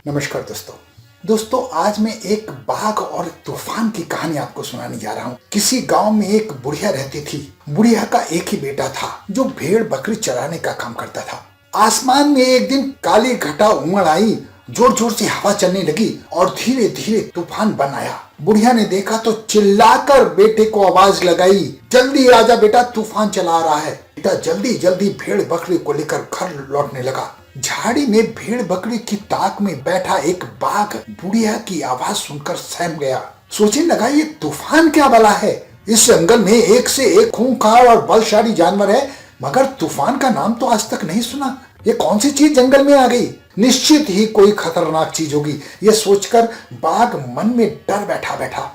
नमस्कार दोस्तों आज मैं एक बाघ और तूफान की कहानी आपको सुनाने जा रहा हूँ। किसी गांव में एक बुढ़िया रहती थी। बुढ़िया का एक ही बेटा था जो भेड़ बकरी चराने का काम करता था। आसमान में एक दिन काली घटा उमड़ आई, जोर जोर से हवा चलने लगी और धीरे धीरे तूफान बन आया। बुढ़िया ने देखा तो चिल्लाकर बेटे को आवाज लगाई, जल्दी आजा बेटा, तूफान चला आ रहा है। बेटा जल्दी जल्दी भेड़ बकरी को लेकर घर लौटने लगा। झाड़ी में भेड़ बकरी की ताक में बैठा एक बाघ बुढ़िया की आवाज सुनकर सहम गया। सोचने लगा ये तूफान क्या बला है। इस जंगल में एक से एक खूंखार और बलशाली जानवर है, मगर तूफान का नाम तो आज तक नहीं सुना। ये कौन सी चीज जंगल में आ गई? निश्चित ही कोई खतरनाक चीज होगी। ये सोचकर बाघ मन में डर बैठा।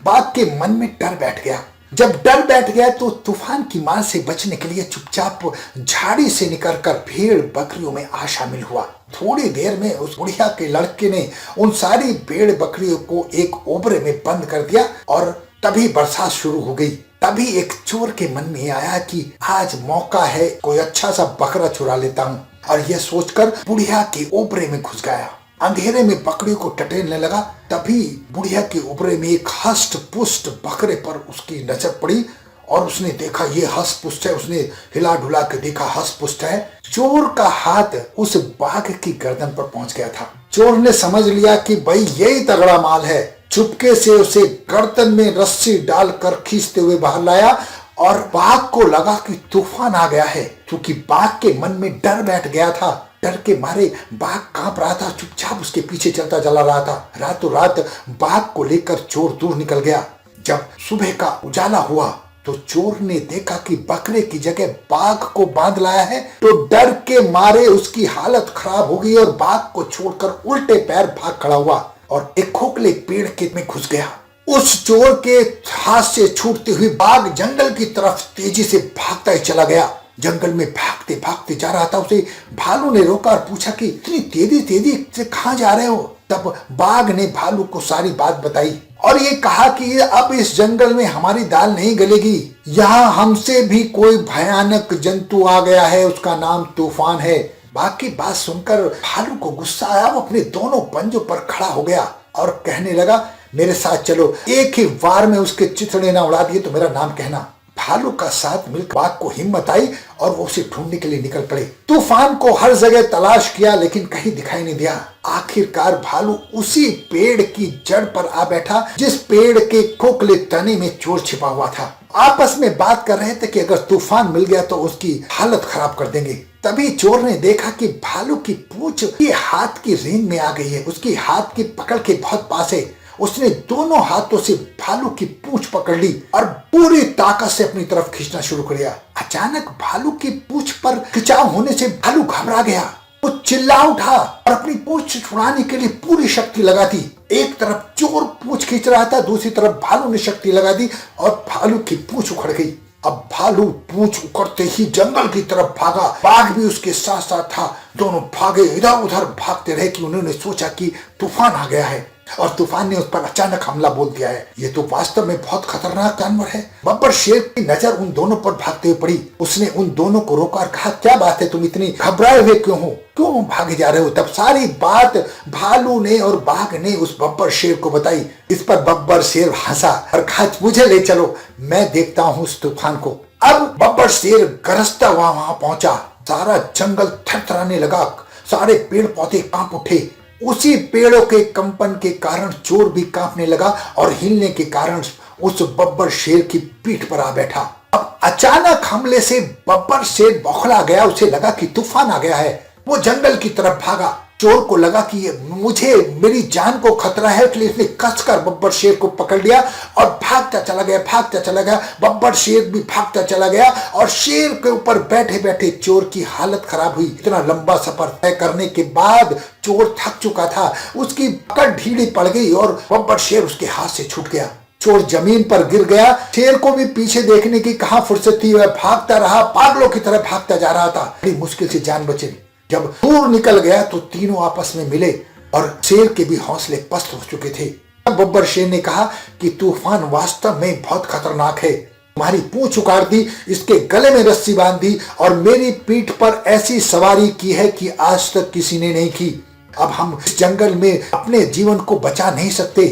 बाघ के मन में डर बैठ गया। जब डर बैठ गया तो तूफान की मार से बचने के लिए चुपचाप झाड़ी से निकलकर भेड़ बकरियों में आ शामिल हुआ। थोड़ी देर में उस बुढ़िया के लड़के ने उन सारी भेड़ बकरियों को एक ओबरे में बंद कर दिया और तभी बरसात शुरू हो गई। तभी एक चोर के मन में आया कि आज मौका है, कोई अच्छा सा बकरा चुरा लेता हूँ, और यह सोचकर बुढ़िया के ओबरे में घुस गया। अंधेरे में बकरियों को टटोलने लगा। तभी बुढ़िया के ओबरे में एक हष्ट पुष्ट बकरे पर उसकी नजर पड़ी और उसने देखा ये हष्ट पुष्ट है। उसने हिला डुला के देखा हष्ट पुष्ट है। चोर का हाथ उस बाघ की गर्दन पर पहुंच गया था। चोर ने समझ लिया कि भाई यही तगड़ा माल है। चुपके से उसे गर्दन में रस्सी डालकर खींचते हुए बाहर लाया और बाघ को लगा कि तूफान आ गया है। क्योंकि बाघ के मन में डर बैठ गया था। डर के मारे बाघ कांप रहा था, चुपचाप उसके पीछे चलता चला रहा था। रातों रात बाघ को लेकर चोर दूर निकल गया। जब सुबह का उजाला हुआ तो चोर ने देखा कि बकरे की जगह बाघ को बांध लाया है, तो डर के मारे उसकी हालत खराब हो गई और बाघ को छोड़कर उल्टे पैर भाग खड़ा हुआ और एक खोखले पेड़ के में घुस गया। उस चोर के हाथ से छूटते हुए बाघ जंगल की तरफ तेजी से भागता ही चला गया। जंगल में भागते भागते जा रहा था। उसे भालू ने रोका और पूछा कि इतनी तेजी से कहाँ जा रहे हो? तब बाघ ने भालू को सारी बात बताई और ये कहा कि अब इस जंगल में हमारी दाल नहीं गलेगी। यहाँ हमसे भी कोई भयानक जंतु आ गया है, उसका नाम तूफान है। बाघ की बात सुनकर भालू को गुस्सा आया। वो अपने दोनों पंजों पर खड़ा हो गया और कहने लगा, मेरे साथ चलो, एक ही वार में उसके चिथड़े ना उड़ा दिए तो मेरा नाम कहना। भालू का साथ मिलकर बाघ को हिम्मत आई और वो उसे ढूंढने के लिए निकल पड़े। तूफान को हर जगह तलाश किया लेकिन कहीं दिखाई नहीं दिया। आखिरकार भालू उसी पेड़ की जड़ पर आ बैठा जिस पेड़ के खोखले तने में चोर छिपा हुआ था। आपस में बात कर रहे थे कि अगर तूफान मिल गया तो उसकी हालत खराब कर देंगे। तभी चोर ने देखा कि भालू की पूंछ ये हाथ की रेंज में आ गई है। उसकी हाथ की पकड़ के बहुत पास है। उसने दोनों हाथों से भालू की पूंछ पकड़ ली और पूरी ताकत से अपनी तरफ खींचना शुरू कर दिया। अचानक भालू की पूंछ पर खिंचाव होने से भालू घबरा गया। वो चिल्ला उठा और अपनी पूंछ छुड़ाने के लिए पूरी शक्ति लगा दी। एक तरफ चोर पूंछ खींच रहा था, दूसरी तरफ भालू ने शक्ति लगा दी और भालू की पूंछ उखड़ गई। अब भालू पूंछ उखड़ते ही जंगल की तरफ भागा। बाघ भी उसके साथ साथ था। दोनों भागे, इधर उधर भागते रहे कि उन्होंने सोचा कि तूफान आ गया है और तूफान ने उस पर अचानक हमला बोल दिया है। ये तो वास्तव में बहुत खतरनाक जानवर है। बब्बर शेर की नजर उन दोनों पर भागते हुए पड़ी। उसने उन दोनों को रोका और कहा, क्या बात है, तुम इतनी घबराए हुए क्यों हो? क्यों भागे जा रहे हो? तब सारी बात भालू ने और बाघ ने उस बब्बर शेर को बताई। इस पर बब्बर शेर हंसा और कहा, मुझे ले चलो, मैं देखता हूँ उस तूफान को। अब बब्बर शेर गरजता हुआ वहां पहुंचा। सारा जंगल थरथराने लगा। सारे पेड़ पौधे कांप उठे। उसी पेड़ों के कंपन के कारण चोर भी कांपने लगा और हिलने के कारण उस बब्बर शेर की पीठ पर आ बैठा। अब अचानक हमले से बब्बर शेर बौखला गया। उसे लगा कि तूफान आ गया है। वो जंगल की तरफ भागा। चोर को लगा कि मुझे मेरी जान को खतरा है, इसलिए इसने कसकर बब्बर शेर को पकड़ लिया और भागता चला गया। बब्बर शेर भी भागता चला गया और शेर के ऊपर बैठे बैठे चोर की हालत खराब हुई। इतना लंबा सफर तय करने के बाद चोर थक चुका था। उसकी पकड़ ढीली पड़ गई और बब्बर शेर उसके हाथ से छूट गया। चोर जमीन पर गिर गया। शेर को भी पीछे देखने की कहां फुर्सत थी। वह भागता रहा, पागलों की तरह भागता जा रहा था। बड़ी मुश्किल से जान बची। जब दूर निकल गया तो तीनों आपस में मिले और शेर के भी हौसले पस्त हो चुके थे। तब बब्बर शेर ने कहा कि तूफान वास्तव में बहुत खतरनाक है। तुम्हारी पूंछ उखाड़ दी, इसके गले में रस्सी बांध दी और मेरी पीठ पर ऐसी सवारी की है कि आज तक किसी ने नहीं की। अब हम इस जंगल में अपने जीवन को बचा नहीं सकते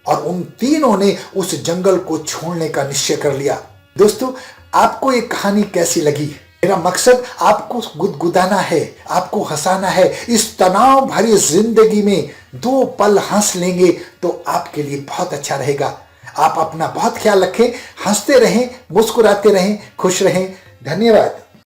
और उन तीनों ने उस जंगल को छोड़ने का निश्चय कर लिया। दोस्तों, आपको ये कहानी कैसी लगी? मेरा मकसद आपको गुदगुदाना है, आपको हंसाना है। इस तनाव भरी जिंदगी में 2 पल हंस लेंगे तो आपके लिए बहुत अच्छा रहेगा। आप अपना बहुत ख्याल रखें, हंसते रहें, मुस्कुराते रहें, खुश रहें। धन्यवाद।